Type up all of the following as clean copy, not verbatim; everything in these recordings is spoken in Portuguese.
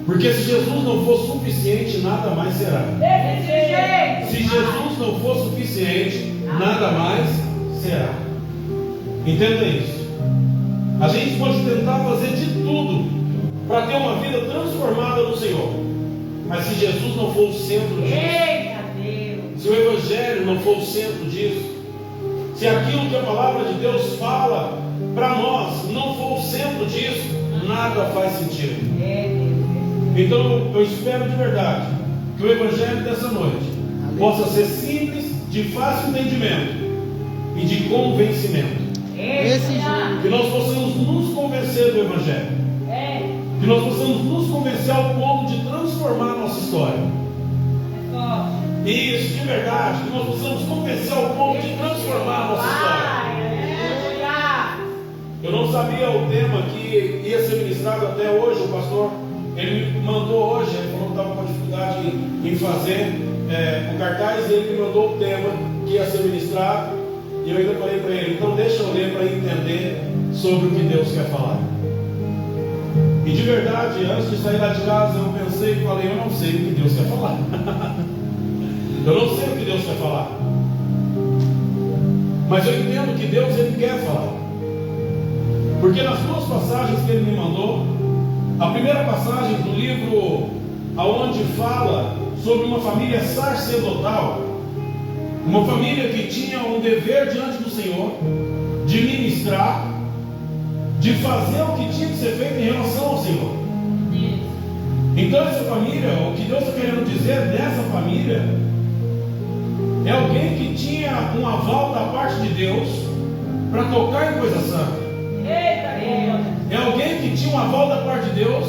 Porque se Jesus não for suficiente, nada mais será. Se Jesus não for suficiente, nada mais será. Entenda isso. A gente pode tentar fazer de tudo para ter uma vida transformada no Senhor, mas se Jesus não for o centro disso, se o Evangelho não for o centro disso, se aquilo que a palavra de Deus fala para nós não for o centro disso, nada faz sentido. Então eu espero de verdade que o Evangelho dessa noite possa ser simples, de fácil entendimento e de convencimento. Que nós possamos nos convencer do Evangelho. Que nós possamos nos convencer ao ponto de transformar a nossa história. Isso, de verdade. Que nós possamos convencer ao ponto de transformar a nossa história. Eu não sabia o tema que ia ser ministrado até hoje. O pastor, ele me mandou hoje. Ele falou que estava com dificuldade em fazer o cartaz. E ele me mandou o tema que ia ser ministrado. E eu ainda falei para ele, então deixa eu ler para entender sobre o que Deus quer falar. E de verdade, antes de sair lá de casa, eu pensei e falei, eu não sei o que Deus quer falar. Eu não sei o que Deus quer falar. Mas eu entendo que Deus, Ele quer falar. Porque nas duas passagens que Ele me mandou, a primeira passagem do livro, aonde fala sobre uma família sacerdotal, uma família que tinha um dever diante do Senhor, de ministrar, de fazer o que tinha que ser feito em relação ao Senhor. Então essa família, o que Deus está querendo dizer dessa família, é alguém que tinha um aval da parte de Deus para tocar em coisa santa. É alguém que tinha um aval da parte de Deus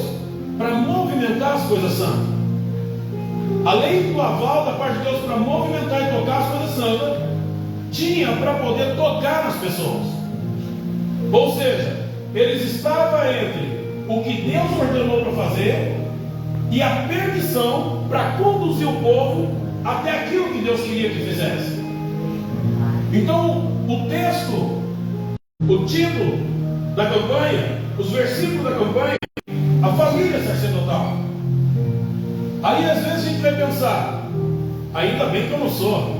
para movimentar as coisas santas. Além do aval da parte de Deus para movimentar e tocar as coisas santas, tinha para poder tocar nas pessoas. Ou seja, eles estavam entre o que Deus ordenou para fazer e a permissão para conduzir o povo até aquilo que Deus queria que fizesse. Então, o texto, o título da campanha, os versículos da campanha, a família sacerdotal. Aí às vezes a gente vai pensar, ainda bem que eu não sou.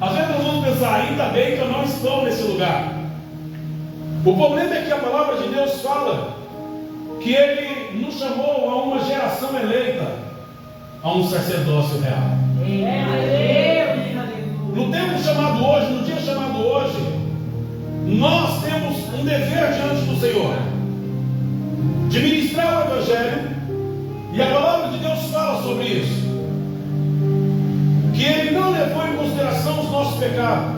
Às vezes nós vamos pensar, ainda bem que eu não estou nesse lugar. O problema é que a palavra de Deus fala que Ele nos chamou a uma geração eleita, a um sacerdócio real. No tempo chamado hoje, no dia chamado hoje, nós temos um dever diante do Senhor de ministrar o Evangelho. E a palavra de Deus fala sobre isso, que Ele não levou em consideração os nossos pecados.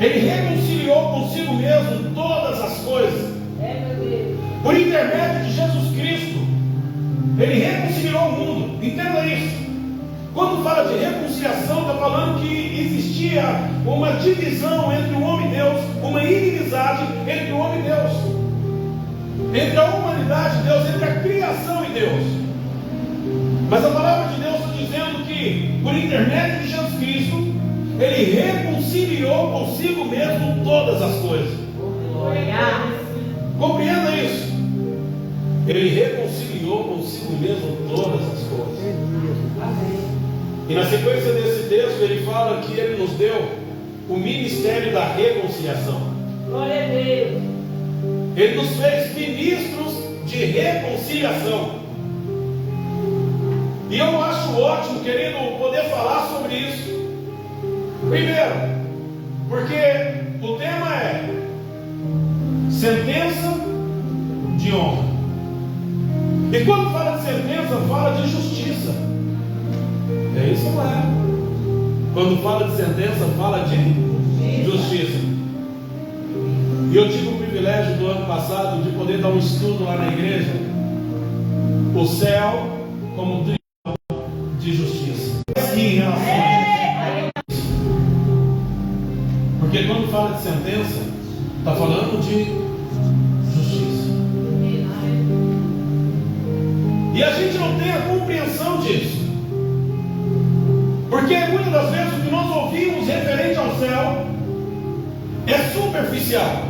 Ele reconciliou consigo mesmo todas as coisas. Por intermédio de Jesus Cristo, Ele reconciliou o mundo. Entenda isso. Quando fala de reconciliação, está falando que existia uma divisão entre o homem e Deus, uma inimizade entre o homem e Deus, entre a humanidade e Deus, entre a criação e Deus. Mas a palavra de Deus está dizendo que, por intermédio de Jesus Cristo, Ele reconciliou consigo mesmo todas as coisas. Compreenda isso. Ele reconciliou consigo mesmo todas as coisas. E na sequência desse texto, ele fala que Ele nos deu o ministério da reconciliação. Glória a Deus. Ele nos fez ministros de reconciliação. E eu acho ótimo, querido, poder falar sobre isso. Primeiro, porque o tema é sentença de honra. E quando fala de sentença, fala de justiça. É isso, não é? Quando fala de sentença, fala de justiça. E eu tive o privilégio do ano passado de poder dar um estudo lá na igreja. O céu como tribunal de justiça. Em relação a isso. Porque quando fala de sentença, está falando de justiça. E a gente não tem a compreensão disso. Porque muitas das vezes o que nós ouvimos referente ao céu é superficial.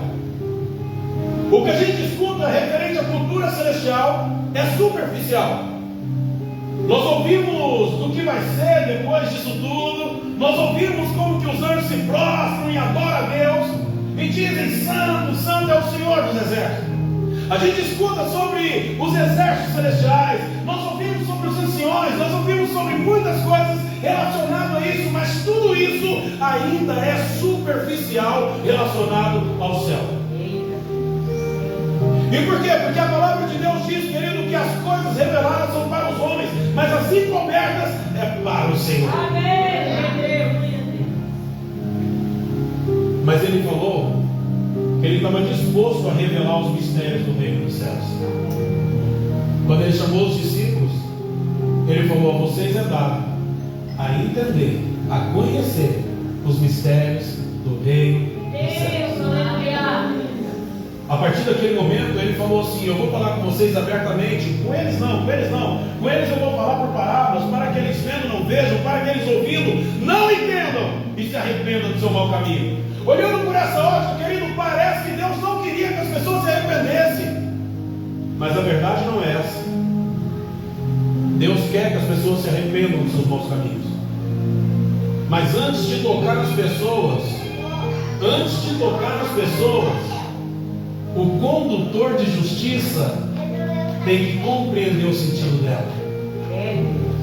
O que a gente escuta referente à cultura celestial é superficial. Nós ouvimos do que vai ser depois disso tudo. Nós ouvimos como que que os anjos se prostram e adoram a Deus e dizem: Santo, Santo é o Senhor dos exércitos. A gente escuta sobre os exércitos celestiais, nós ouvimos sobre os anciões, nós ouvimos sobre muitas coisas relacionadas a isso, mas tudo isso ainda é superficial relacionado ao céu. E por quê? Porque a palavra de Deus diz, querido, que as coisas reveladas são para os homens, mas as encobertas é para o Senhor. Mas ele falou que ele estava disposto a revelar os mistérios do reino dos céus. Quando ele chamou os discípulos, ele falou: a vocês é dado a entender, a conhecer os mistérios do reino dos céus. A partir daquele momento ele falou assim: eu vou falar com vocês abertamente. Com eles não. Com eles eu vou falar por parábolas, para que eles vendo não vejam, para que eles ouvindo não entendam e se arrependam do seu mau caminho. Olhando por essa ótica, querido, parece que Deus não queria que as pessoas se arrependessem, mas a verdade não é essa. Deus quer que as pessoas se arrependam dos seus maus caminhos, mas antes de tocar nas pessoas, o condutor de justiça tem que compreender o sentido dela.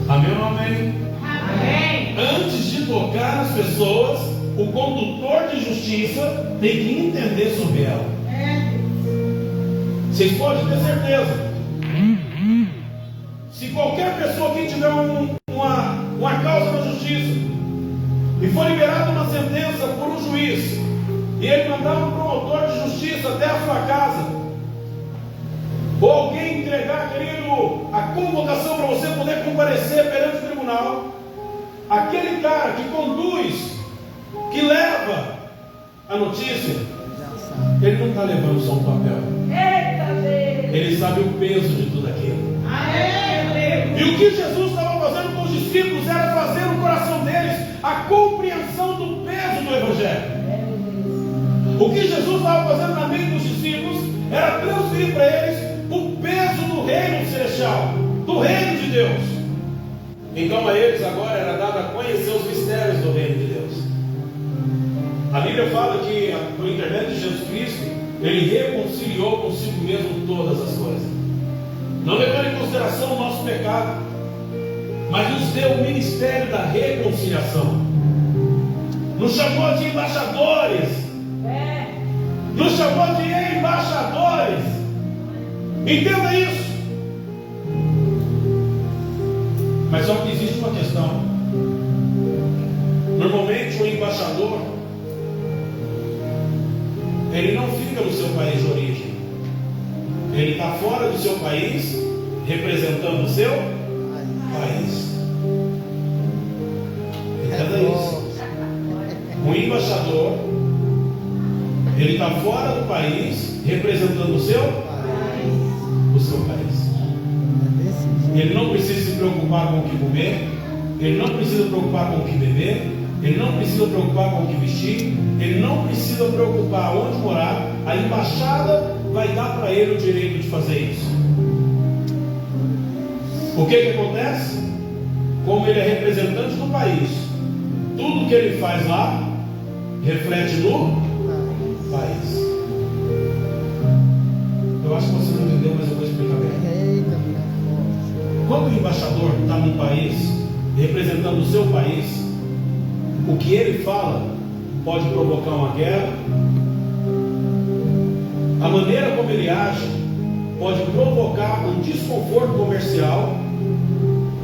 Amém ou não amém? Amém. Antes de tocar nas pessoas, o condutor de justiça tem que entender sobre ela. Vocês podem ter certeza. Se qualquer pessoa que tiver uma causa na justiça e for liberada uma sentença por um juiz, e ele mandar um promotor de justiça até a sua casa, ou alguém entregar, querido, a convocação para você poder comparecer perante o tribunal, aquele cara que conduz, que leva a notícia, ele não está levando só um papel. Ele sabe o peso de tudo aquilo. E o que Jesus estava fazendo com os discípulos era fazer no coração deles a compreensão do peso do Evangelho. O que Jesus estava fazendo na mente dos discípulos era transferir para eles o peso do reino celestial, do reino de Deus. Então a eles agora era dado a conhecer os mistérios do reino de Deus. A Bíblia fala que por intermédio de Jesus Cristo, Ele reconciliou consigo mesmo todas as coisas, não levando em consideração o nosso pecado, mas nos deu o ministério da reconciliação, nos chamou de embaixadores, nos chamou de embaixadores. Entenda isso. Mas só que existe uma questão. Normalmente o embaixador, ele não fica no seu país de origem, ele está fora do seu país representando o seu país. Entenda isso. O embaixador, ele está fora do país representando o seu país. Ele não precisa se preocupar com o que comer, ele não precisa se preocupar com o que beber, ele não precisa se preocupar com o que vestir, ele não precisa se preocupar onde morar. A embaixada vai dar para ele o direito de fazer isso. O que acontece? Como ele é representante do país, tudo que ele faz lá reflete no país. Eu acho que você não entendeu, mas eu vou explicar bem. Quando o embaixador está num país representando o seu país, o que ele fala pode provocar uma guerra, a maneira como ele age pode provocar um desconforto comercial,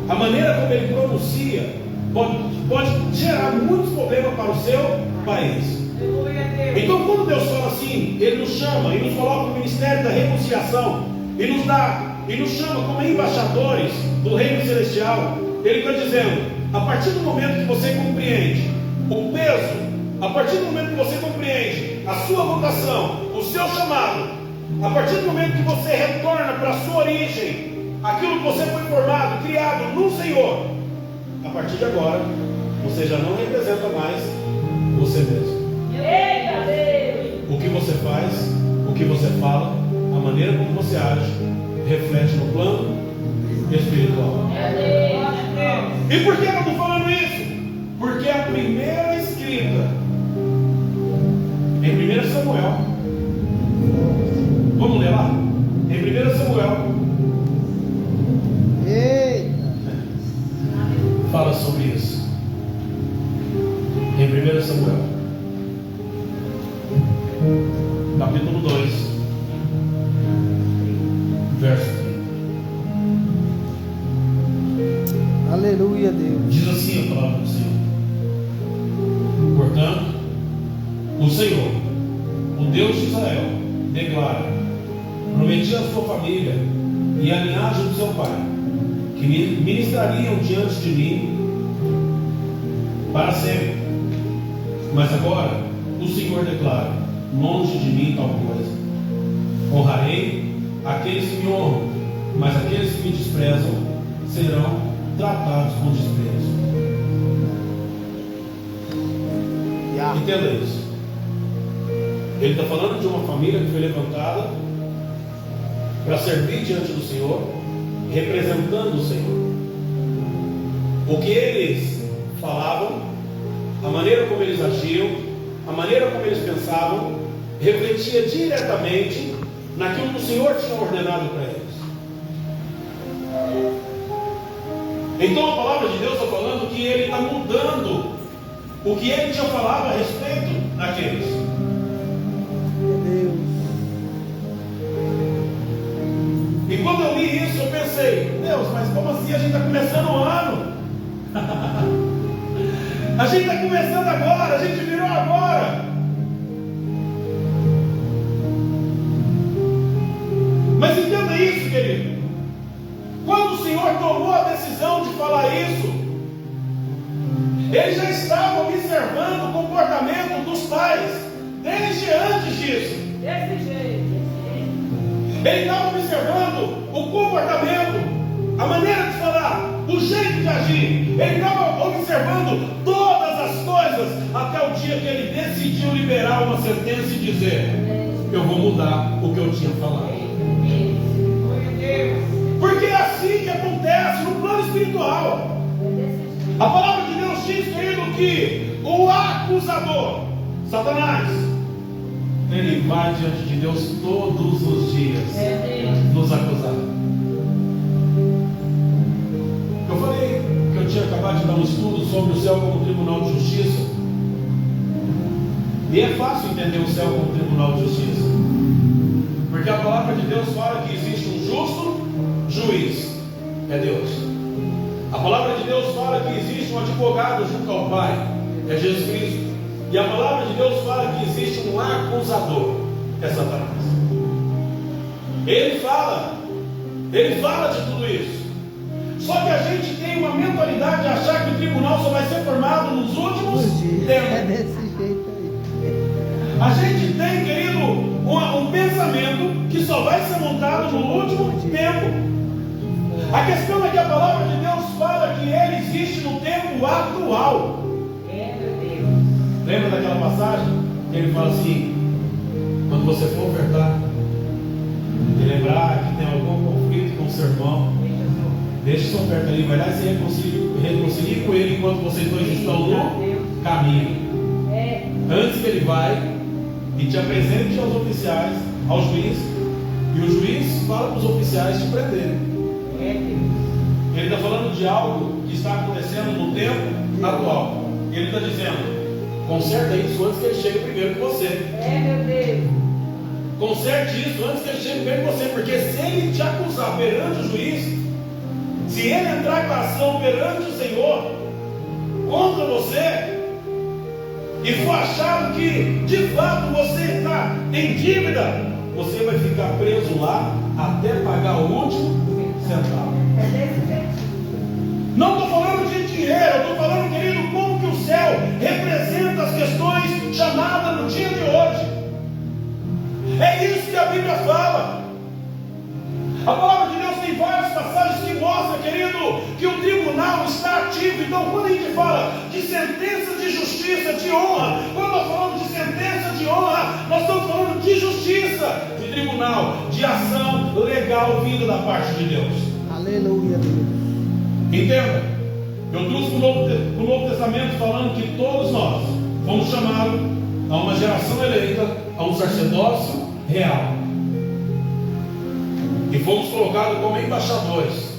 a maneira como ele pronuncia pode gerar muitos problemas para o seu país. Então, quando Deus fala assim, Ele nos chama e nos coloca no ministério da reconciliação e nos chama como embaixadores do reino celestial. Ele está dizendo: a partir do momento que você compreende o peso, a partir do momento que você compreende a sua vocação, o seu chamado, a partir do momento que você retorna para a sua origem, aquilo que você foi formado, criado no Senhor, a partir de agora você já não representa mais você mesmo. O que você faz, o que você fala, a maneira como você age, reflete no plano espiritual. E por que eu estou falando isso? Porque a primeira escrita Samuel. Vamos ler lá? Em 1 Samuel. Eita. Fala sobre isso. Em 1 Samuel, capítulo 2, verso 30. Aleluia, Deus. Diz assim a palavra do Senhor: portanto, o Senhor, o Deus de Israel, declara: prometi à sua família e à linhagem do seu pai que ministrariam diante de mim para sempre. Mas agora o Senhor declara: longe de mim tal coisa. Honrarei aqueles que me honram, mas aqueles que me desprezam serão tratados com desprezo. Entenda isso. Ele está falando de uma família que foi levantada para servir diante do Senhor, representando o Senhor. O que eles falavam, a maneira como eles agiam, a maneira como eles pensavam, refletia diretamente naquilo que o Senhor tinha ordenado para eles. Então a palavra de Deus está falando que Ele está mudando o que Ele tinha falado a respeito daqueles. E quando eu li isso, eu pensei: Deus, mas como assim? A gente está começando o ano. A gente está começando agora, a gente virou agora. Mas entenda isso, querido. Quando o Senhor tomou a decisão de falar isso, Ele já estava observando o comportamento dos pais desde antes disso. Desse jeito. Ele estava observando o comportamento, a maneira de falar, o jeito de agir. Ele estava observando todas as coisas até o dia que ele decidiu liberar uma sentença e dizer: eu vou mudar o que eu tinha falado. Porque é assim que acontece no plano espiritual. A palavra de Deus diz, querido, que o acusador, Satanás, ele vai diante de Deus todos os dias nos acusar. Eu falei que eu tinha acabado de dar um estudo sobre o céu como tribunal de justiça. E é fácil entender o céu como tribunal de justiça, porque a palavra de Deus fala que existe um justo juiz, é Deus. A palavra de Deus fala que existe um advogado junto ao Pai, é Jesus Cristo. E a palavra de Deus fala que existe um acusador, é Satanás. Ele fala de tudo isso. Só que a gente tem uma mentalidade de achar que o tribunal só vai ser formado nos últimos tempos. É desse jeito aí. A gente tem, querido, um pensamento que só vai ser montado no último tempo. A questão é que a palavra de Deus fala que ele existe no tempo atual. Lembra daquela passagem que ele fala assim: quando você for ofertar e lembrar que tem algum conflito com o seu irmão, deixe sua oferta ali, vai lá e se reconcilie com ele enquanto vocês dois estão no caminho. Antes que ele vai e te apresente aos oficiais, ao juiz, e o juiz fala para os oficiais te prenderem. Ele está falando de algo que está acontecendo no tempo atual. Ele está dizendo: conserta isso antes que ele chegue primeiro que você. Meu Deus. Conserte isso antes que ele chegue primeiro que você, porque se ele te acusar perante o juiz, se ele entrar com a ação perante o Senhor contra você, e for achado que de fato você está em dívida, você vai ficar preso lá até pagar o último centavo. Não estou falando de dinheiro, eu estou falando, querido, como que o céu representa as questões chamadas no dia de hoje. É isso que a Bíblia fala. A palavra de Deus tem várias passagens que mostram, querido, que o tribunal está ativo. Então, quando a gente fala de sentença de justiça, de honra, quando nós falamos de sentença de honra, nós estamos falando de justiça, de tribunal, de ação legal vinda da parte de Deus. Aleluia, Deus. Entenda, eu trouxe o Novo Testamento falando que todos nós fomos chamados a uma geração eleita a um sacerdócio real. E fomos colocados como embaixadores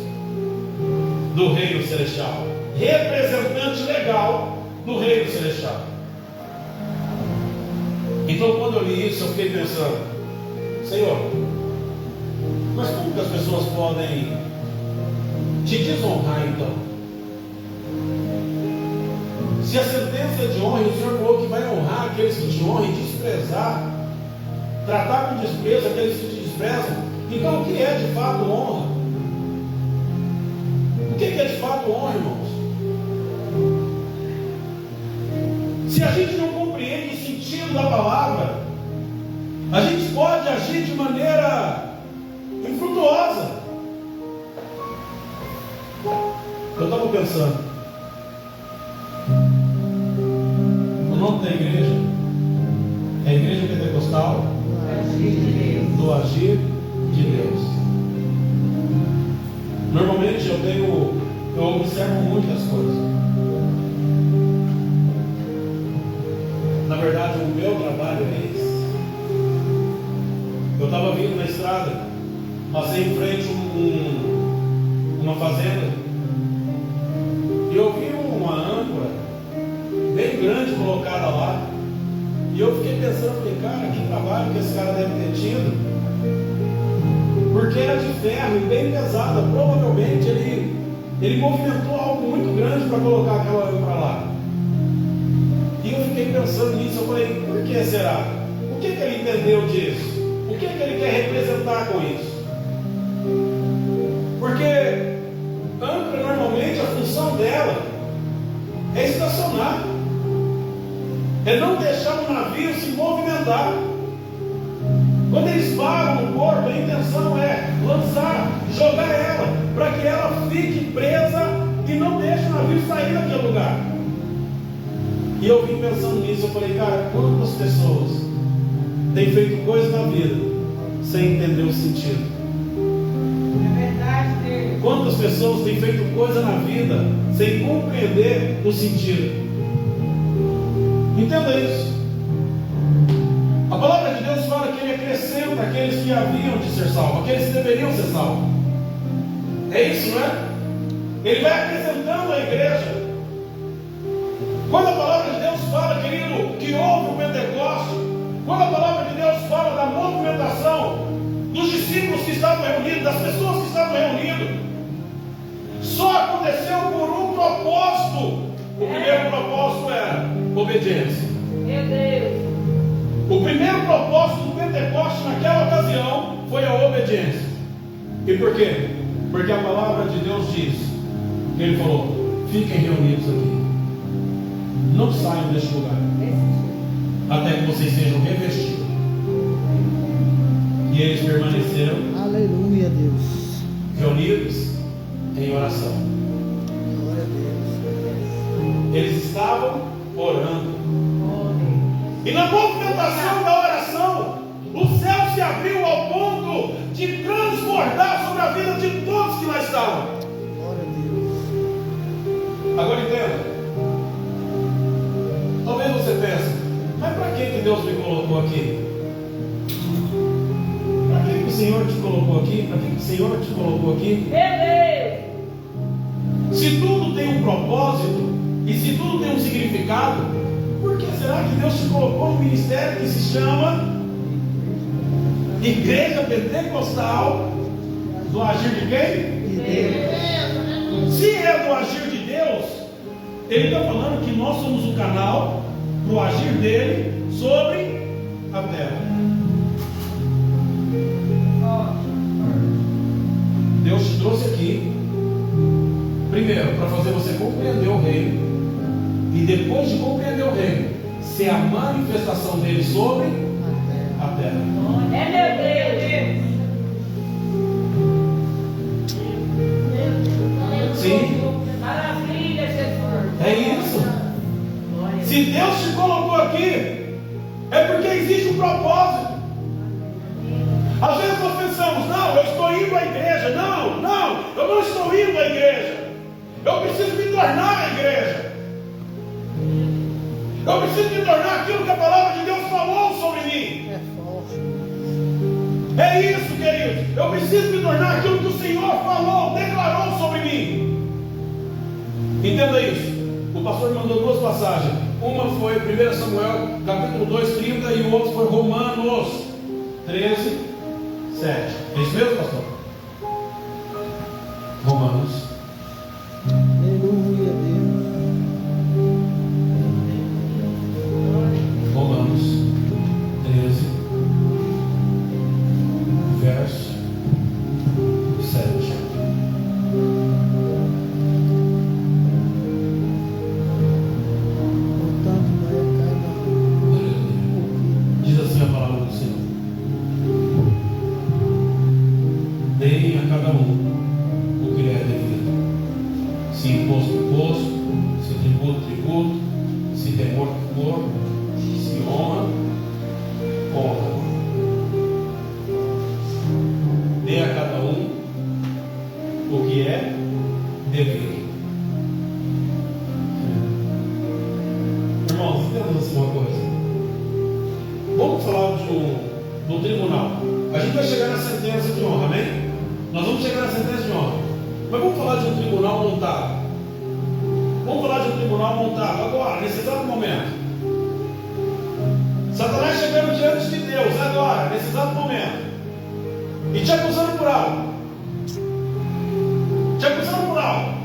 do reino celestial, representante legal do reino celestial. Então, quando eu li isso, eu fiquei pensando: Senhor, mas como que as pessoas podem te desonrar então? Se a sentença de honra, o Senhor falou que vai honrar aqueles que te honram e desprezar, tratar com desprezo aqueles que te desprezam, então o que é de fato honra? O que é de fato honra, irmãos? Se a gente não compreende o sentido da palavra, a gente pode agir de maneira infrutuosa. Eu estava pensando, o nome da igreja é a Igreja Pentecostal do Agir de Deus. Normalmente eu observo muitas coisas. Na verdade, o meu trabalho é esse. Eu estava vindo na estrada, passei em frente a uma fazenda, e eu vi uma âncora bem grande colocada lá. E eu fiquei pensando, falei, cara, que trabalho que esse cara deve ter tido, porque era de ferro e bem pesada. Provavelmente ele movimentou algo muito grande para colocar aquela âncora lá. E eu fiquei pensando nisso, eu falei, por que será? O que ele entendeu disso? O que ele quer representar com isso? Porque âncora, normalmente, a função dela é estacionar, é não deixar o navio se movimentar. Quando eles param no porto, a intenção é lançar, jogar ela, para que ela fique presa e não deixe o navio sair daquele lugar. E eu vim pensando nisso, eu falei, cara, quantas pessoas têm feito coisas na vida sem entender o sentido? É verdade, Deus. Quantas pessoas têm feito coisa na vida sem compreender o sentido? Entenda isso. A palavra de Deus fala que Ele acrescenta aqueles que haviam de ser salvos, aqueles que deveriam ser salvos. É isso, não é? Ele vai acrescentando a igreja. Quando a palavra de Deus fala, querido, que houve o Pentecoste, quando a palavra de Deus fala da movimentação dos discípulos que estavam reunidos, das pessoas que estavam reunidas, só aconteceu por um propósito. O primeiro propósito era obediência. Meu Deus. O primeiro propósito do Pentecoste naquela ocasião foi a obediência. E por quê? Porque a palavra de Deus diz, Ele falou, fiquem reunidos aqui, não saiam deste lugar, até que vocês sejam revestidos. E eles permaneceram, Aleluia, Deus. reunidos em oração. Glória a Deus. Eles estavam orando. E na movimentação da oração, o céu se abriu ao ponto de transbordar sobre a vida de todos que lá estavam. Glória a Deus. Agora entenda. Talvez você pense, mas para que Deus me colocou aqui? Para que o Senhor te colocou aqui? Para que o Senhor te colocou aqui? Meu Deus. Se tudo tem um propósito e se tudo tem um significado, por que será que Deus te colocou no ministério que se chama Igreja Pentecostal do Agir de quem? De Deus. Se é do agir de Deus, Ele está falando que nós somos o canal para o agir dele sobre a terra. Deus te trouxe aqui, primeiro, para fazer você compreender o reino, e depois de compreender o reino, ser a manifestação dele sobre a terra. É meu Deus. Sim, Maravilha, Jesus. é isso. Se Deus te colocou aqui, é porque existe um propósito. Às vezes nós pensamos, não, eu estou indo à igreja. Não, eu não estou indo à igreja. Eu preciso me tornar a igreja. Eu preciso me tornar aquilo que a palavra de Deus falou sobre mim. É isso, queridos. Eu preciso me tornar aquilo que o Senhor falou, declarou sobre mim. Entenda isso. O pastor mandou duas passagens. Uma foi 1 Samuel, capítulo 2, 30, e o outro foi Romanos 13, 7. É isso mesmo, pastor? Romanos. Aleluia, Deus. Romanos 13, verso 7. Portanto, vai a cada um. Diz assim a palavra do Senhor: deem a cada um o que lhe é devido, se imposto, imposto, se tributo, tributo, se temor, temor, se honra, honra. Dê a cada um o que é devido. Irmãos, entendamos assim uma coisa. Vamos falar do tribunal. A gente vai chegar na sentença de honra, amém? Nós vamos chegar na sentença de honra. Mas vamos falar de um tribunal montado. Vamos falar de um tribunal montado agora, nesse exato momento. Satanás chegando diante de Deus agora, nesse exato momento, e te acusando por algo. Te acusando por algo.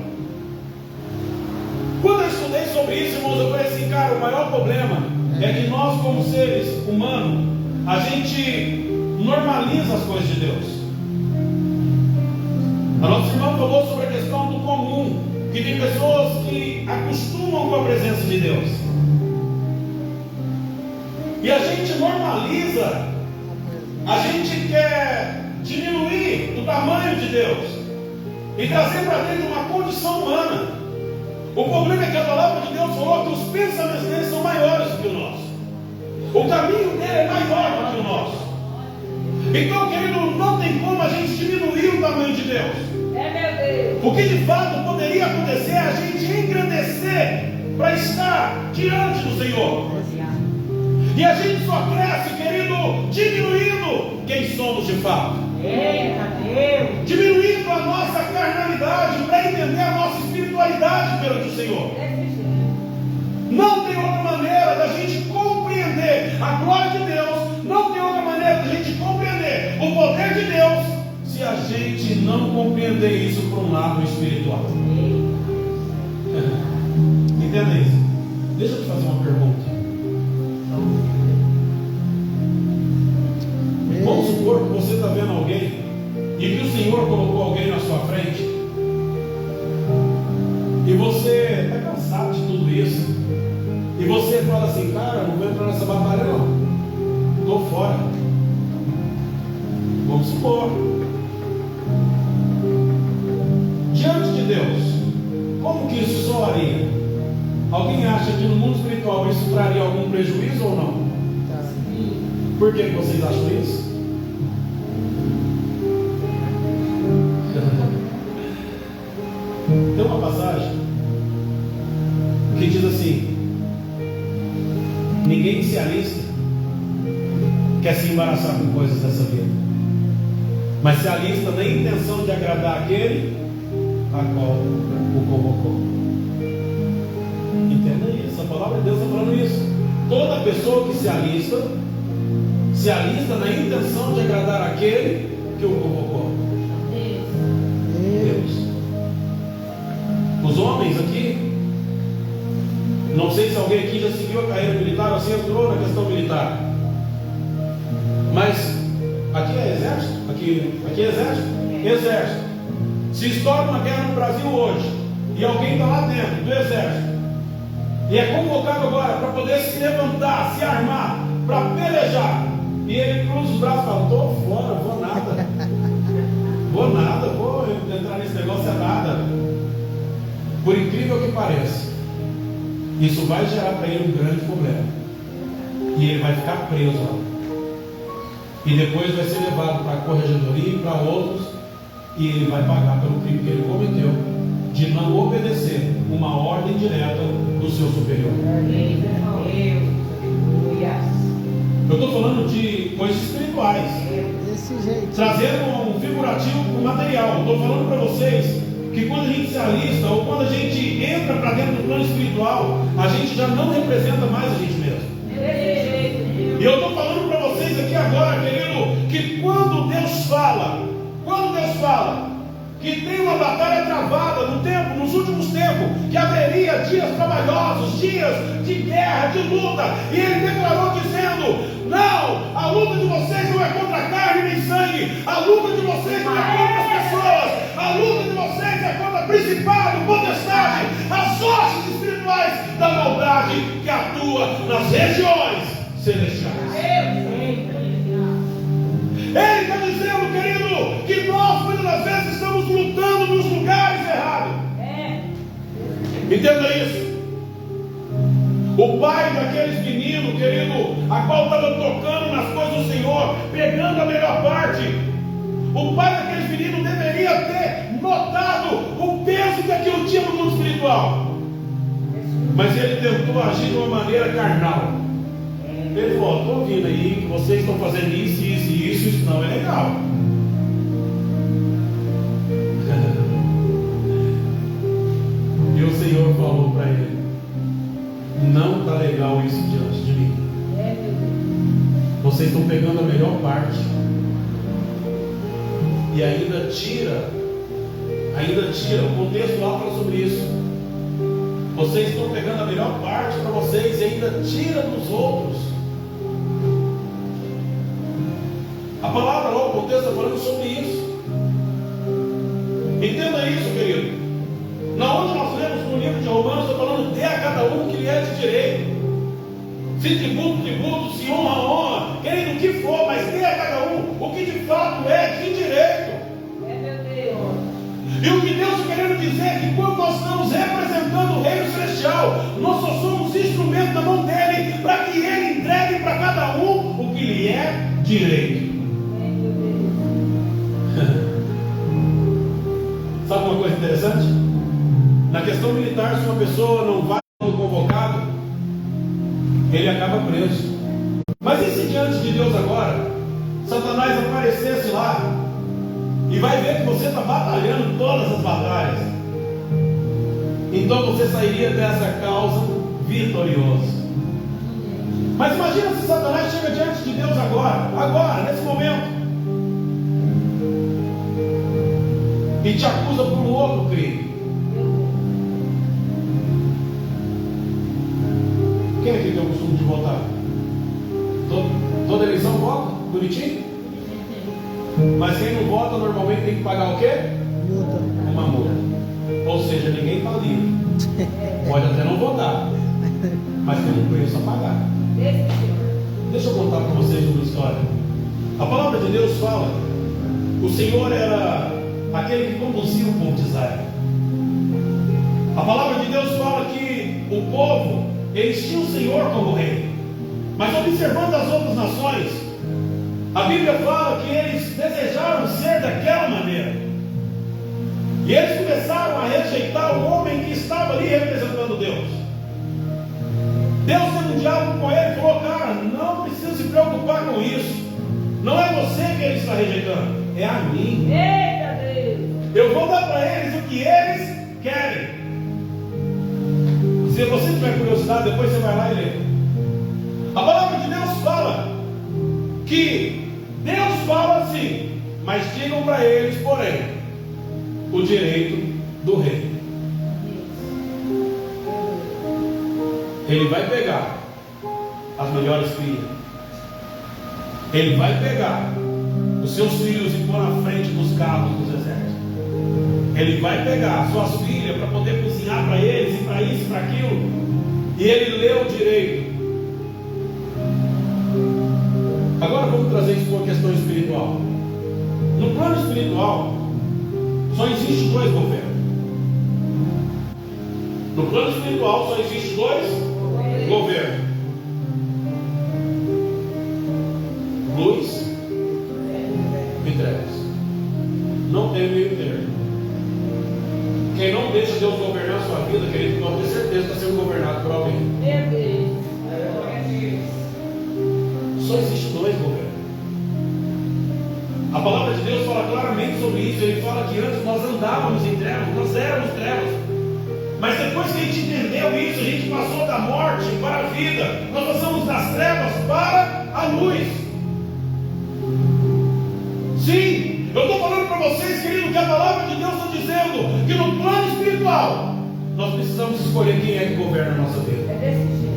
Quando eu estudei sobre isso, irmãos, eu falei assim, cara, o maior problema é que nós, como seres humanos, a gente normaliza as coisas de Deus. A nossa irmã falou sobre a questão do comum, que tem pessoas que acostumam com a presença de Deus. E a gente normaliza, a gente quer diminuir o tamanho de Deus e trazer para dentro uma condição humana. O problema é que a palavra de Deus falou que os pensamentos dele são maiores do que o nosso. O caminho dele é maior do que o nosso. Então, querido, não tem como a gente diminuir o tamanho de Deus. É, meu Deus. O que de fato poderia acontecer é a gente engrandecer para estar diante do Senhor. E a gente só cresce, querido, diminuindo quem somos de fato. Eita Deus. Diminuindo a nossa carnalidade para entender a nossa espiritualidade perante o Senhor. Não tem outra maneira da gente compreender a glória de Deus. Não tem outra maneira da gente compreender o poder de Deus se a gente não compreender isso por um lado espiritual. Entenda isso. Deixa eu te fazer uma pergunta. Vamos supor que você está vendo alguém e que o Senhor colocou alguém na sua frente e você está cansado de tudo isso e você fala assim, cara, eu não vou entrar nessa batalha não, estou fora. Vamos supor, diante de Deus, como que isso soaria? Alguém acha que no mundo espiritual isso traria algum prejuízo ou não? Por que vocês acham isso? Tem uma passagem que diz assim: ninguém se alista quer se embaraçar com coisas dessa vida, mas se alista na intenção de agradar aquele a qual o convocou. Entenda isso, a palavra de Deus está falando isso. Toda pessoa que se alista na intenção de agradar aquele que o convocou. Deus. Os homens aqui, não sei se alguém aqui já seguiu a carreira militar ou se entrou na questão militar, mas aqui é exército? Aqui é exército? Exército. Se estoura uma guerra no Brasil hoje e alguém está lá dentro do exército e é convocado agora para poder se levantar, se armar, para pelejar, e ele cruza os braços e fala, estou fora, vou nada, vou entrar nesse negócio é nada. Por incrível que pareça, isso vai gerar para ele um grande problema, e ele vai ficar preso lá, e depois vai ser levado para a corregedoria e para outros, e ele vai pagar pelo crime que ele cometeu de não obedecer uma ordem direta do seu superior. Eu estou falando de coisas espirituais. Desse jeito. Trazendo um figurativo para o material. Estou falando para vocês que quando a gente se alista ou quando a gente entra para dentro do plano espiritual, a gente já não representa mais a gente mesmo. E eu estou falando para vocês aqui agora, querido, que quando Deus fala que tem uma batalha travada no tempo, nos últimos tempos, que haveria dias trabalhosos, dias de guerra, de luta, e Ele declarou dizendo: não, a luta de vocês não é contra carne nem sangue, a luta de vocês não é contra as pessoas, a luta de vocês é contra principado, potestade, as hostes espirituais da maldade que atua nas regiões celestiais. Ele está dizendo, querido, que nós muitas das vezes estamos lutando nos lugares errados. Entenda isso. O pai daqueles meninos, querido, a qual estava tocando nas coisas do Senhor, pegando a melhor parte, o pai daqueles meninos deveria ter notado o peso que aquilo tinha no mundo espiritual. Mas ele tentou agir de uma maneira carnal. Ele falou: estou ouvindo aí que vocês estão fazendo isso não é legal. E o Senhor falou para ele: não está legal isso diante de mim. Vocês estão pegando a melhor parte e ainda tira, o contexto lá fala sobre isso. Vocês estão pegando a melhor parte para vocês e ainda tira dos outros. A palavra lá, o contexto está falando sobre isso. Entenda isso, querido. Na onde nós lemos no livro de Romanos, está falando: dê a cada um o que lhe é de direito. Se tributo, se honra. Querido, o que for, mas dê a cada um o que de fato é de direito. E o que Deus está querendo dizer é que quando nós estamos representando o reino celestial, nós só somos instrumento na mão dele, para que ele entregue para cada um o que lhe é direito. Sabe uma coisa interessante? Na questão militar, se uma pessoa não vai no convocado, ele acaba preso. Mas e se diante de Deus agora, Satanás aparecesse lá e vai ver que você está batalhando todas as batalhas? Então você sairia dessa causa vitorioso. Mas imagina se Satanás chega diante de Deus agora, nesse momento, e te acusa por um outro crime. Quem aqui tem o costume de votar? Toda eleição vota? Bonitinho? Mas quem não vota normalmente tem que pagar o quê? Multa. Uma multa. Ou seja, ninguém está livre. Pode até não votar, mas tem um preço a pagar. Deixa eu contar para vocês uma história. A palavra de Deus fala: o Senhor era aquele que conduzia o povo de Israel. A palavra de Deus fala que o povo, eles tinham o Senhor como rei. Mas observando as outras nações, a Bíblia fala que eles desejaram ser daquela maneira. E eles começaram a rejeitar o homem que estava ali representando Deus. Deus teve um diálogo com ele e falou: cara, não precisa se preocupar com isso. Não é você que ele está rejeitando, é a mim. Eita Deus! Eu vou dar para eles o que eles querem. Se você tiver curiosidade, depois você vai lá e lê. A palavra de Deus fala que Deus fala assim: mas digam para eles, porém, o direito do rei. Ele vai pegar as melhores filhas. Ele vai pegar os seus filhos e pôr na frente dos carros dos exércitos. Ele vai pegar as suas filhas para poder cozinhar para eles, e para isso e para aquilo. E ele leu direito. Agora vamos trazer isso para uma questão espiritual. No plano espiritual, só existe dois governos. No plano espiritual só existe dois governos: luz e trevas. Não tem meio termo. Quem não deixa Deus governar a sua vida, querido, pode ter certeza que está sendo governado por alguém. Meu Deus! Só existe dois governos. início, ele fala que antes nós andávamos em trevas, nós éramos trevas. Mas depois que a gente entendeu isso, a gente passou da morte para a vida. Nós passamos das trevas para a luz. Sim, eu estou falando para vocês, querido, que a palavra de Deus está dizendo que no plano espiritual nós precisamos escolher quem é que governa a nossa vida. É desse jeito.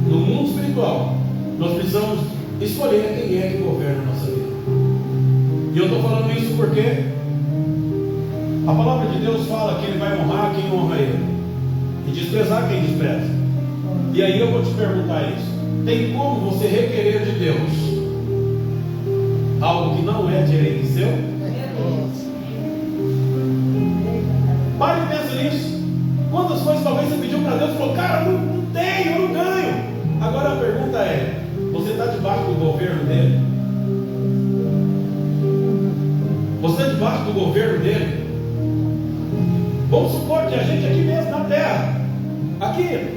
No mundo espiritual, nós precisamos escolher quem é que governa a nossa vida. E eu estou falando isso porque a palavra de Deus fala que Ele vai honrar quem honra Ele e desprezar quem despreza. E aí eu vou te perguntar isso: tem como você requerer de Deus algo que não é direito seu? Pare e pensa nisso. Quantas coisas talvez você pediu para Deus e falou: cara, não tenho, eu não ganho. Agora a pergunta é: você está debaixo do governo dele? Você está debaixo do governo dele? Vamos supor que a gente aqui mesmo na terra, aqui,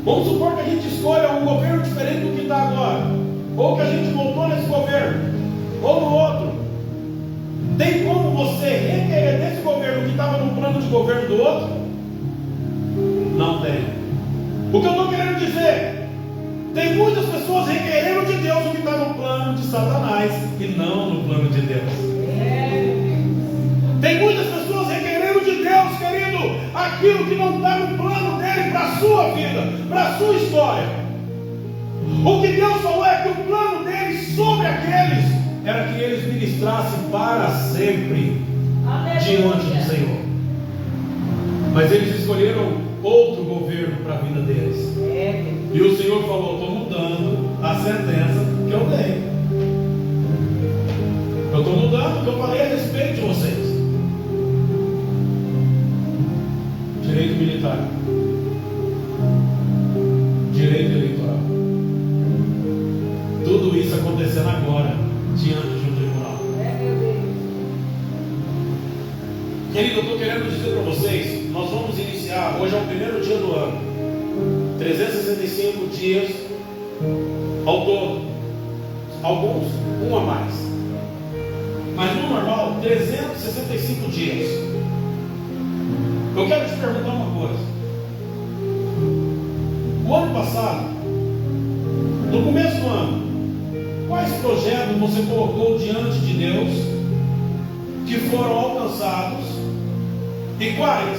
vamos supor que a gente escolha um governo diferente do que está agora, ou que a gente voltou nesse governo, ou no outro. Tem como você requerer desse governo que estava no plano de governo do outro? Não tem. O que eu estou querendo dizer? Tem muitas pessoas requerendo de Deus o que está no plano de Satanás e não no plano de Deus. Tem muitas pessoas requerendo de Deus, querido, aquilo que não está no plano dele para a sua vida, para a sua história. O que Deus falou é que o plano dele sobre aqueles era que eles ministrassem para sempre diante do Senhor. Mas eles escolheram outro governo para a vida deles. E o Senhor falou: estou mudando a sentença que eu dei. Eu estou mudando o que eu falei a respeito de vocês. Direito militar, direito eleitoral, tudo isso acontecendo agora diante de um tribunal. Querido, eu estou querendo dizer para vocês, nós vamos iniciar, hoje é o primeiro dia do ano, 365 dias ao todo, alguns um a mais, mas no normal 365 dias. Eu quero te perguntar uma coisa. O ano passado, no começo do ano, quais projetos você colocou diante de Deus que foram alcançados? E quais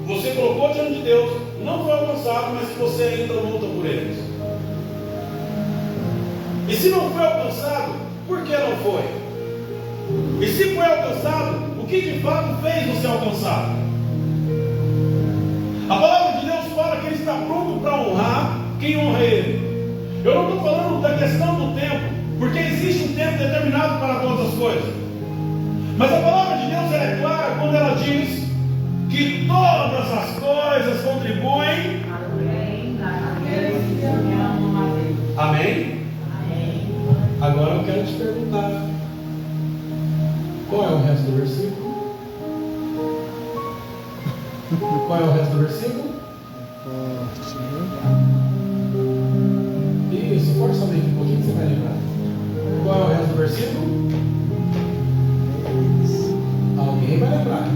você colocou diante de Deus, não foi alcançado, mas que você ainda luta por eles? E se não foi alcançado, por que não foi? E se foi alcançado, o que de fato fez você alcançar? A palavra de Deus fala que Ele está pronto para honrar quem honra Ele. Eu não estou falando da questão do tempo, porque existe um tempo determinado para todas as coisas. Mas a palavra de Deus é clara quando ela diz que todas as coisas contribuem. Amém? Agora eu quero te perguntar: qual é o resto do versículo? Qual é o resto do versículo? Isso, força bem um pouquinho que você vai lembrar. Qual é o resto do versículo? Alguém vai lembrar.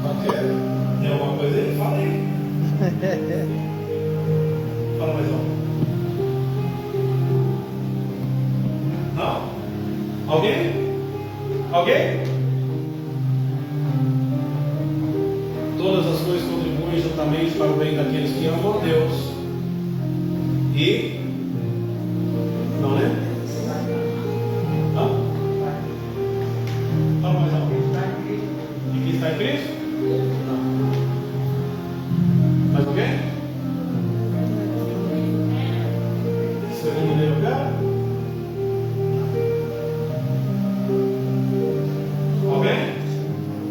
Ok? Tem alguma coisa aí? Fala aí. Fala mais alto. Não? Alguém? Alguém? Todas as coisas contribuem juntamente para o bem daqueles que amam a Deus. E não é? Não? Fala mais alto. E que está em Cristo? Não. Mais alguém? Segundo lugar? Alguém?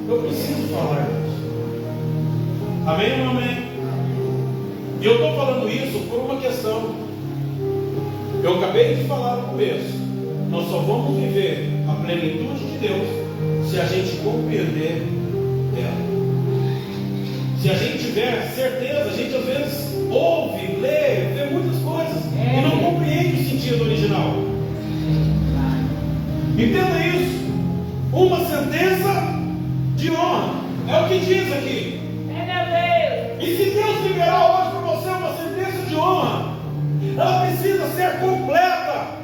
Eu preciso falar disso. Amém ou não amém? E eu estou falando isso por uma questão. Eu acabei de falar no começo. Nós só vamos viver a plenitude de Deus se a gente compreender ela. Se a gente tiver certeza, a gente às vezes ouve, lê, vê muitas coisas e não compreende o sentido original. Entenda isso. Uma sentença de honra. É o que diz aqui. É, meu Deus. E se Deus liberar hoje para você uma sentença de honra, ela precisa ser completa.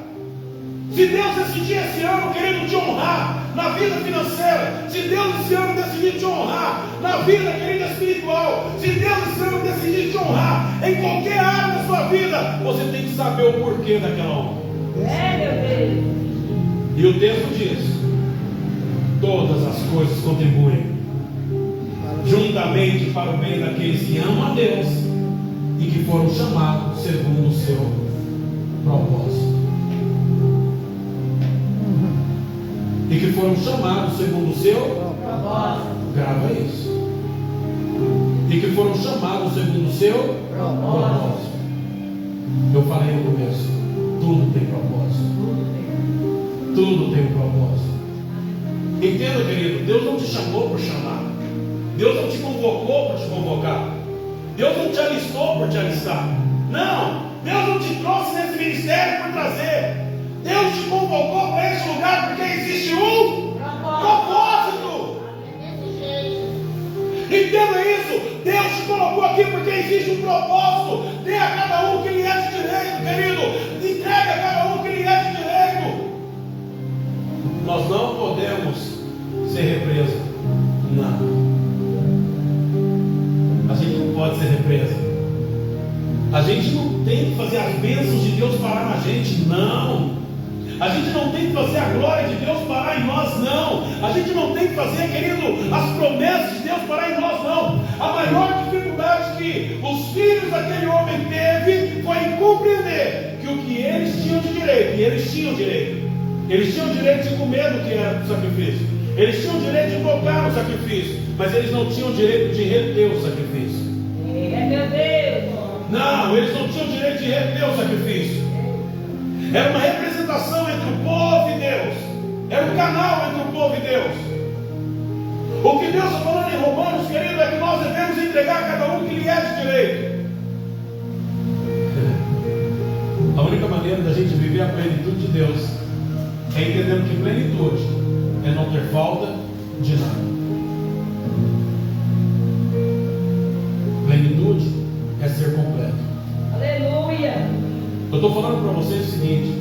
Se Deus decidir esse ano, querido, te honrar na vida financeira, se Deus esse ano decidir te honrar na vida, querida, espiritual, se Deus esse ano decidir te honrar em qualquer área da sua vida, você tem que saber o porquê daquela honra. É, meu Deus. E o texto diz: todas as coisas contribuem juntamente para o bem daqueles que amam a Deus e que foram chamados segundo o seu propósito. E que foram chamados segundo o seu Propósito. grava isso. E que foram chamados segundo o seu propósito. Eu falei no começo, tudo tem propósito. Tudo tem um propósito. Entenda, querido, Deus não te chamou por chamar. Deus não te convocou por te convocar. Deus não te alistou por te alistar. Não, Deus não te trouxe nesse ministério por trazer. Deus te convocou para esse lugar porque existe um propósito. Entenda isso. Deus te colocou aqui porque existe um propósito. Dê a cada um que lhe é de direito, querido. Entregue a cada um que lhe é de direito. Nós não podemos ser represa. Não. A gente não pode ser represa. A gente não tem que fazer as bênçãos de Deus parar na gente. Não. A gente não tem que fazer a glória de Deus parar em nós, não. A gente não tem que fazer, querido, as promessas de Deus parar em nós, não. A maior dificuldade que os filhos daquele homem teve foi em compreender que o que eles tinham de direito, e eles tinham direito. Eles tinham direito de comer do que era o sacrifício. Eles tinham direito de tocar no sacrifício, mas eles não tinham direito de reter o sacrifício. É, meu Deus. Não, eles não tinham direito de reter o sacrifício. Era uma representação entre o povo e Deus. Era um canal entre o povo e Deus. O que Deus está falando em Romanos, querido, é que nós devemos entregar a cada um que lhe é de direito. A única maneira da gente viver a plenitude de Deus é entendendo que plenitude é não ter falta de nada. Plenitude é ser completo. Aleluia. Eu estou falando para vocês o seguinte: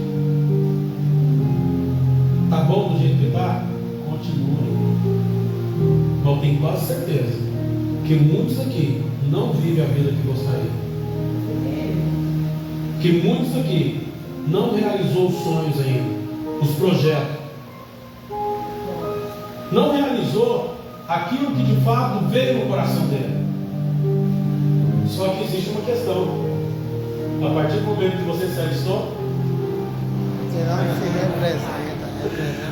tá bom do jeito que está? Continue. Mas eu tenho quase certeza que muitos aqui não vivem a vida que gostaria. Que muitos aqui não realizou os sonhos ainda, os projetos. Não realizou aquilo que de fato veio no coração dele. Só que existe uma questão. A partir do momento que você se alistou,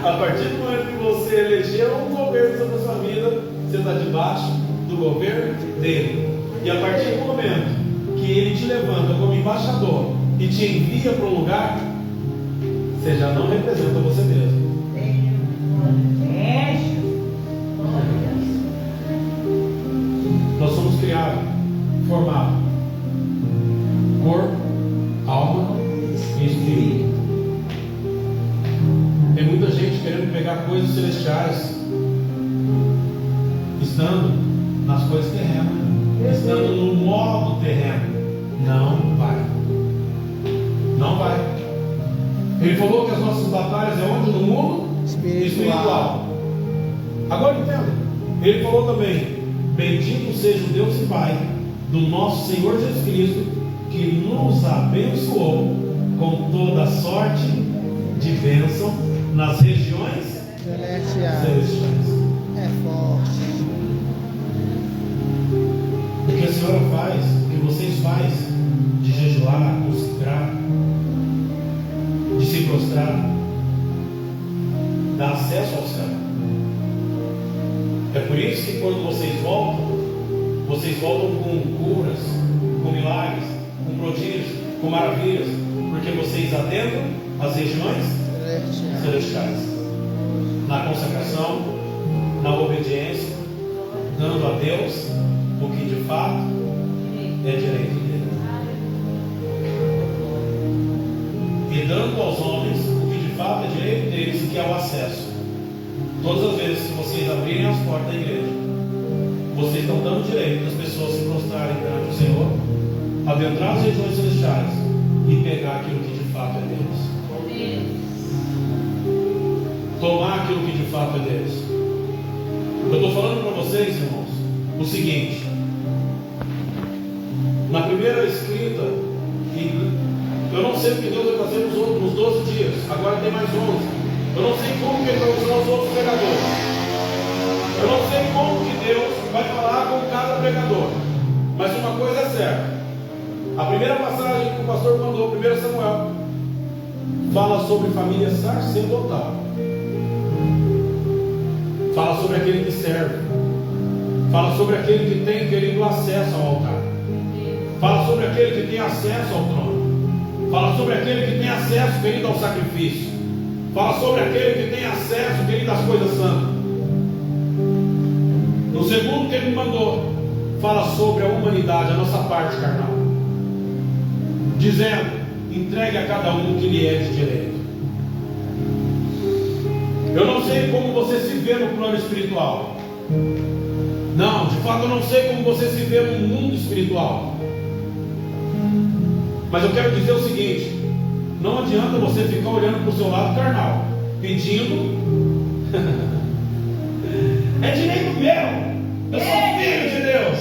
a partir do momento que você elegeu um governo sobre a sua vida, você está debaixo do governo dele. E a partir do momento que ele te levanta como embaixador e te envia para um lugar, você já não representa você mesmo. Nós somos criados, formados, corpo, alma e espírito. Tem muita gente querendo pegar coisas celestiais, estando nas coisas terrenas, estando no modo terreno. Não vai. Não vai. Ele falou que as nossas batalhas é onde? No mundo espiritual. Agora entenda. Ele falou também: bendito seja o Deus e Pai do nosso Senhor Jesus Cristo, que nos abençoou com toda sorte de bênção nas regiões celestiais. É forte. O que a senhora faz, o que vocês fazem de jejuar, consagrar, de se prostrar, dá acesso ao céu. É por isso que quando vocês voltam com curas, com milagres, com prodígios, com maravilhas, porque vocês adentram as regiões celestiais, na consagração, na obediência, dando a Deus o que de fato é direito dele, e dando aos homens o que de fato é direito deles, que é o acesso. Todas as vezes que vocês abrirem as portas da igreja, vocês estão dando direito das pessoas se prostrarem perante o Senhor, adentrar as regiões celestiais e pegar aquilo que de fato é deles. Tomar aquilo que de fato é deles. Eu estou falando para vocês, irmãos, o seguinte: na primeira escrita, eu não sei o que Deus vai fazer nos 12 dias, agora tem mais 11. Eu não sei como que Ele vai usar os outros pregadores. Eu não sei como que Deus vai falar com cada pregador. Mas uma coisa é certa: a primeira passagem que o pastor mandou, 1 Samuel, fala sobre família sacerdotal. Fala sobre aquele que serve. Fala sobre aquele que tem, querido, acesso ao altar. Fala sobre aquele que tem acesso ao trono. Fala sobre aquele que tem acesso, querido, ao sacrifício. Fala sobre aquele que tem acesso, querido, às coisas santas. No segundo que ele me mandou, fala sobre a humanidade, a nossa parte carnal, dizendo: entregue a cada um o que lhe é de direito. Eu não sei como você se vê no plano espiritual. Não, de fato eu não sei como você se vê no mundo espiritual. Mas eu quero dizer o seguinte: não adianta você ficar olhando para o seu lado carnal, pedindo. É direito meu. Eu sou filho de Deus.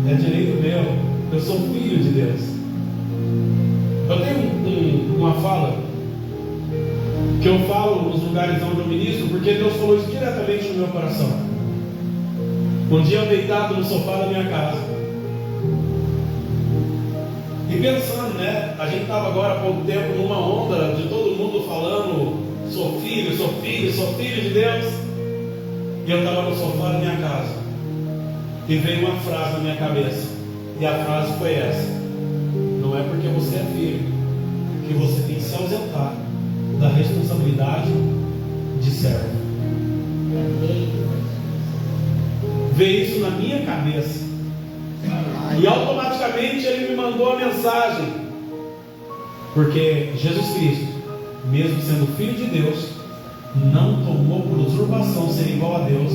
É direito meu. Eu sou filho de Deus. Eu tenho uma fala que eu falo nos lugares onde eu ministro, porque Deus falou isso diretamente no meu coração. Um dia eu deitado no sofá da minha casa e pensando, né? A gente estava agora há pouco tempo numa onda de todo mundo falando: sou filho, sou filho, sou filho de Deus. E eu estava no sofá da minha casa e veio uma frase na minha cabeça. E a frase foi essa: não é porque você é filho que você tem que se ausentar da responsabilidade de servo. Veio isso na minha cabeça. E automaticamente ele me mandou a mensagem. Porque Jesus Cristo, mesmo sendo Filho de Deus, não tomou por usurpação ser igual a Deus,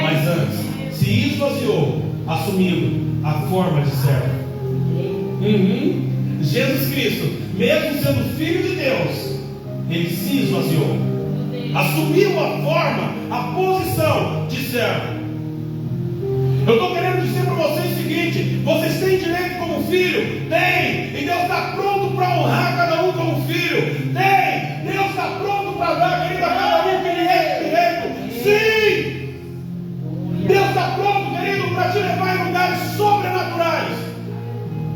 mas antes se esvaziou, assumindo a forma de servo. Jesus Cristo, mesmo sendo Filho de Deus, ele se esvaziou, assumiu a forma, a posição de servo. Eu estou querendo dizer para vocês o seguinte: vocês têm direito como filho? Tem! E Deus está pronto para honrar cada um como filho. Tem! Deus está pronto para dar, querido, a cada um que lhe é direito. Sim! Deus está pronto, querido, para te levar em lugares sobrenaturais.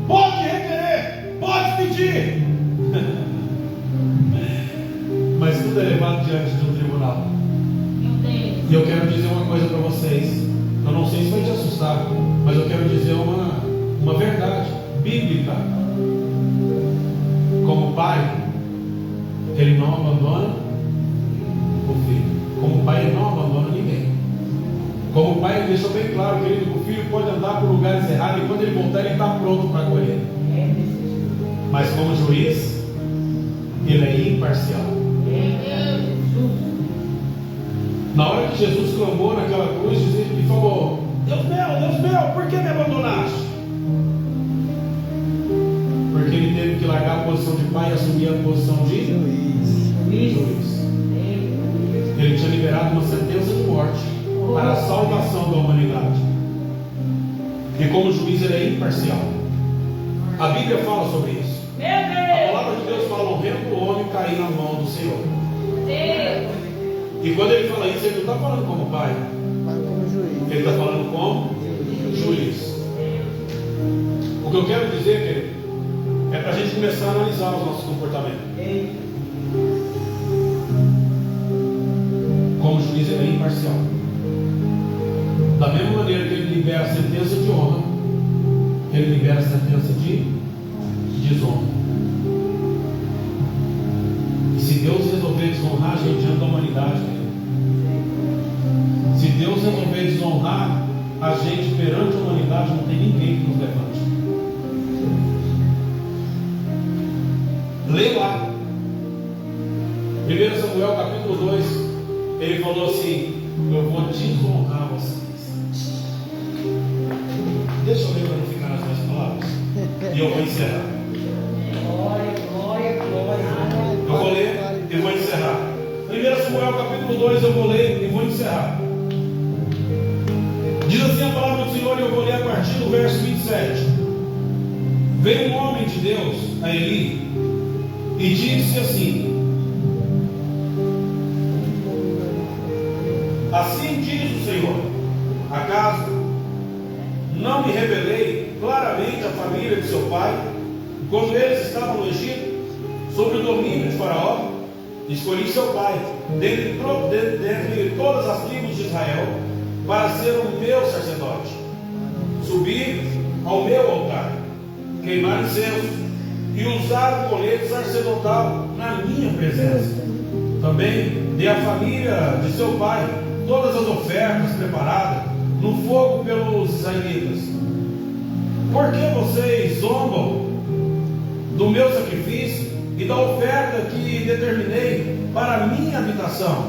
Pode requerer, pode pedir. Mas tudo é levado diante de um tribunal. E eu quero dizer uma coisa para vocês. Eu não sei se vai te assustar, mas eu quero dizer uma verdade bíblica. Como pai, ele não abandona o filho. Como pai, ele não abandona ninguém. Como pai, ele deixou bem claro, querido, que o filho pode andar por lugares errados e quando ele voltar, ele está pronto para acolher. Mas como juiz, ele é imparcial. Na hora que Jesus clamou naquela cruz e falou: Deus meu, por que me abandonaste? Porque ele teve que largar a posição de pai e assumir a posição de juiz. Ele tinha liberado uma sentença de morte para a salvação da humanidade. E como juiz ele é imparcial. A Bíblia fala sobre isso. A palavra de Deus fala: honrando o homem cair na mão do Senhor. E quando ele fala isso, ele não está falando como pai, ele está falando como juiz. O que eu quero dizer, querido, é para a gente começar a analisar os nossos comportamentos. Como juiz, ele é imparcial. Da mesma maneira que ele libera a sentença de honra, ele libera a sentença de desonra. E se Deus resolver desonrar a gente diante da humanidade, se Deus resolver desonrar a gente perante a humanidade, não tem ninguém que nos levante. Lê lá. 1 Samuel capítulo 2, ele falou assim: eu vou desonrar vocês. Deixa eu ler para não ficar nas minhas palavras. E eu vou encerrar. Glória, glória, glória. Eu vou ler e vou encerrar. 1 Samuel capítulo 2 eu vou ler e vou encerrar. Diz assim a palavra do Senhor, e eu vou ler a partir do verso 27. Veio um homem de Deus a Eli e disse assim: assim diz o Senhor, acaso não me revelei claramente à família de seu pai, quando eles estavam no Egito, sob o domínio de Faraó? Escolhi seu pai, dentre todas as tribos de Israel, para ser o meu sacerdote, subir ao meu altar, queimar incenso e usar o colete sacerdotal na minha presença. Também dei à família de seu pai todas as ofertas preparadas no fogo pelos israelitas. Por que vocês zombam do meu sacrifício e da oferta que determinei para a minha habitação?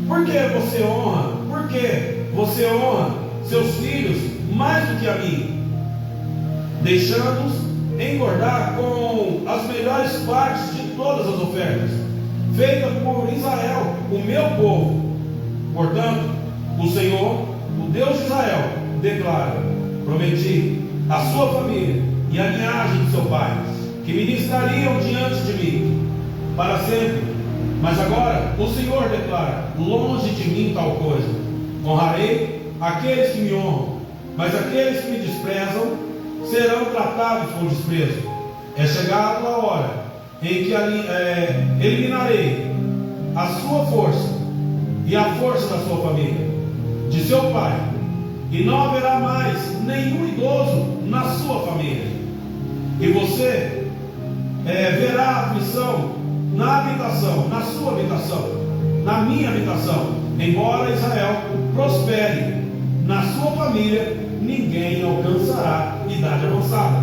Por que você honra? Por que você honra seus filhos mais do que a mim, deixando-os engordar com as melhores partes de todas as ofertas feitas por Israel, o meu povo? Portanto, o Senhor, o Deus de Israel, declara: prometi à sua família e à linhagem de seu pai que ministrariam diante de mim para sempre. Mas agora o Senhor declara: longe de mim tal coisa. Honrarei aqueles que me honram, mas aqueles que me desprezam serão tratados com desprezo. É chegada a hora em que eliminarei a sua força e a força da sua família, de seu pai, e não haverá mais nenhum idoso na sua família. E você verá a aflição na habitação, na sua habitação, na minha habitação. Embora Israel prospere, na sua família ninguém alcançará idade avançada.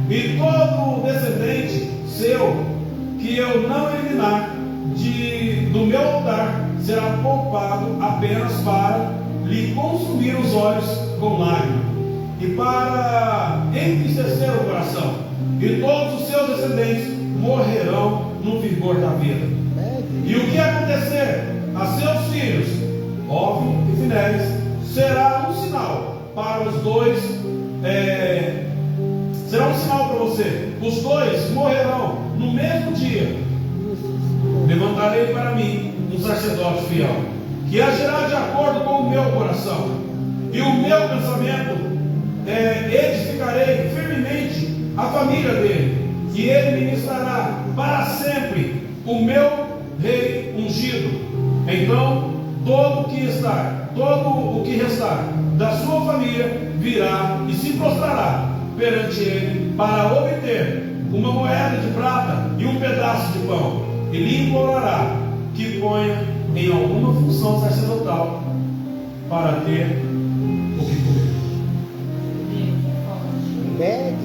E todo descendente seu que eu não eliminar do meu altar será poupado apenas para lhe consumir os olhos com lágrimas e para entristecer o coração. E todos os seus descendentes morrerão no vigor da vida. E o que acontecer a seus filhos, Ofni e Finéias, será um sinal para os dois. Será um sinal para você. Os dois morrerão no mesmo dia. Levantarei para mim um sacerdote fiel, que agirá de acordo com o meu coração, e o meu pensamento edificarei firmemente a família dele, e ele ministrará para sempre o meu rei ungido. Então todo o que restar da sua família virá e se prostrará perante ele para obter uma moeda de prata e um pedaço de pão, e lhe implorará que ponha em alguma função sacerdotal para ter o que comer. Bag,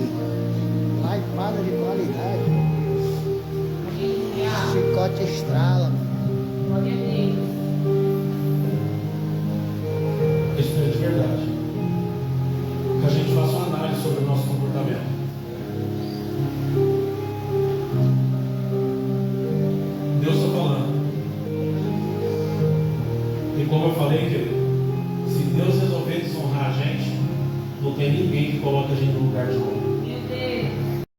laipada de qualidade, chicote estrala. Glória a Deus. Isso é de verdade. Que a gente faça uma análise sobre o nosso comportamento. Deus está falando. E como eu falei, querido, se Deus resolver desonrar a gente, não tem ninguém que coloque a gente no lugar de honra.